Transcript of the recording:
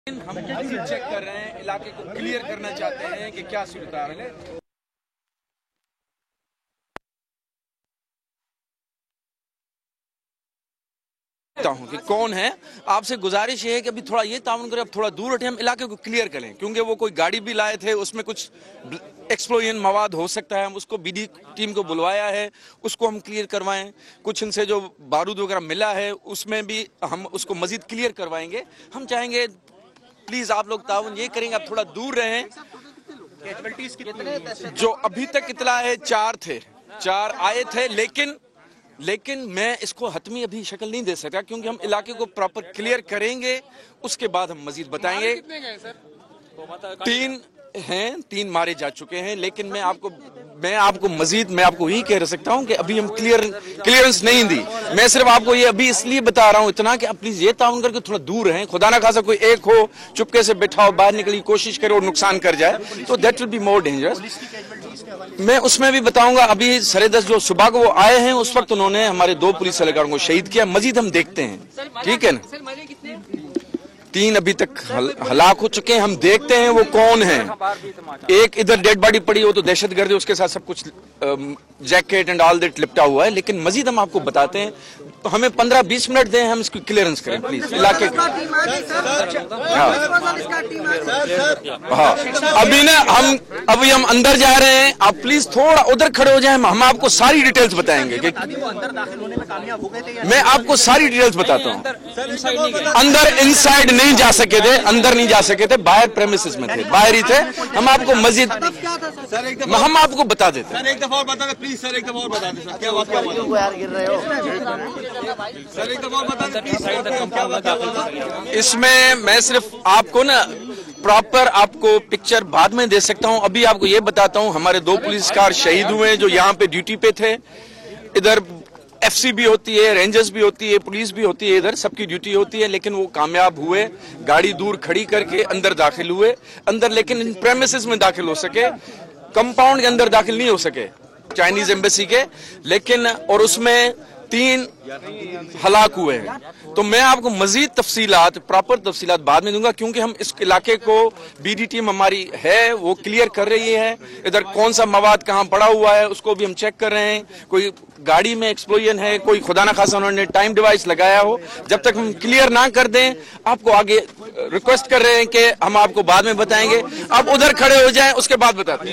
हम चेक कर रहे हैं, इलाके को क्लियर करना चाहते हैं कि क्या सूरत है। कि कौन है, आपसे गुजारिश ये है कि अभी थोड़ा ये ताउन करें, अब थोड़ा दूर हटे, हम इलाके को क्लियर करें, क्योंकि वो कोई गाड़ी भी लाए थे, उसमें कुछ एक्सप्लोजन मवाद हो सकता है। हम उसको बीडी टीम को बुलवाया है, उसको हम क्लियर करवाएं। कुछ इनसे जो बारूद वगैरह मिला है उसमें भी हम उसको मजीद क्लियर करवाएंगे। हम चाहेंगे प्लीज आप लोग ताउन ये करेंगे, आप थोड़ा दूर रहें। जो अभी तक इतला है 4 आए थे, लेकिन मैं इसको हतमी अभी शक्ल नहीं दे सकता, क्योंकि हम इलाके को प्रॉपर क्लियर करेंगे, उसके बाद हम मजीद बताएंगे। 3 मारे जा चुके हैं, लेकिन मैं आपको यही कह सकता हूं कि अभी हम क्लियरेंस नहीं दी। मैं सिर्फ आपको ये अभी इसलिए बता रहा हूं इतना कि आप प्लीज ये ताउन करके थोड़ा दूर रहें। खुदा ना खासा कोई एक हो चुपके से बैठा हो, बाहर निकलने की कोशिश करे और नुकसान कर जाए, तो that will be more dangerous. मैं उसमें भी बताऊंगा। अभी 10:30 जो सुबह को वो आए हैं, उस वक्त उन्होंने हमारे 2 पुलिस एहलकारों को शहीद किया। मजीद हम देखते हैं, ठीक है ना। 3 अभी तक हलाक हो चुके हैं, हम देखते हैं वो कौन है। एक इधर डेड बॉडी पड़ी हो तो दहशतगर्द है, उसके साथ सब कुछ जैकेट एंड ऑल दैट लिपटा हुआ है। लेकिन मजीद हम आपको बताते हैं, तो हमें 15-20 मिनट दें, हम इसकी क्लियरेंस करें प्लीज इलाके की। हाँ, अभी हम अंदर जा रहे हैं, आप प्लीज थोड़ा उधर खड़े हो जाएं, हम आपको सारी डिटेल्स बताएंगे। मैं आपको सारी डिटेल्स बताता हूँ। अंदर इनसाइड नहीं जा सके थे, अंदर नहीं जा सके थे, बाहर प्रेमिसेस में थे, बाहर ही थे। हम आपको मजीद हम आपको बता देते हैं। एक दफा और बता दे प्लीज सर, एक दफा और बता दे सर, क्या बात गिर रहे हो सर, एक दफा और बता दे प्लीज। इसमें मैं सिर्फ आपको ना प्रॉपर आपको पिक्चर बाद में दे सकता हूं। अभी आपको ये बताता हूं, हमारे 2 पुलिसकार शहीद हुए जो यहाँ पे ड्यूटी पे थे। इधर FC भी होती है, रेंजर्स भी होती है, पुलिस भी होती है, इधर सबकी ड्यूटी होती है, लेकिन वो कामयाब हुए। गाड़ी दूर खड़ी करके अंदर दाखिल हुए, लेकिन इन प्रेमिसेस में दाखिल हो सके, कंपाउंड के अंदर दाखिल नहीं हो सके चाइनीज एम्बेसी के, लेकिन और उसमें 3 हलाक हुए हैं। तो मैं आपको मजीद प्रॉपर तफसीलात बाद में दूंगा, क्योंकि हम इस इलाके को बीडी टीम हमारी है वो क्लियर कर रही है। इधर कौन सा मवाद कहां पड़ा हुआ है उसको भी हम चेक कर रहे हैं। कोई गाड़ी में एक्सप्लोजन है, कोई खुदा ना खासा उन्होंने टाइम डिवाइस लगाया हो। जब तक हम क्लियर ना कर दें, आपको आगे रिक्वेस्ट कर रहे हैं कि हम आपको बाद में बताएंगे। आप उधर खड़े हो जाएं, उसके बाद बताते हैं।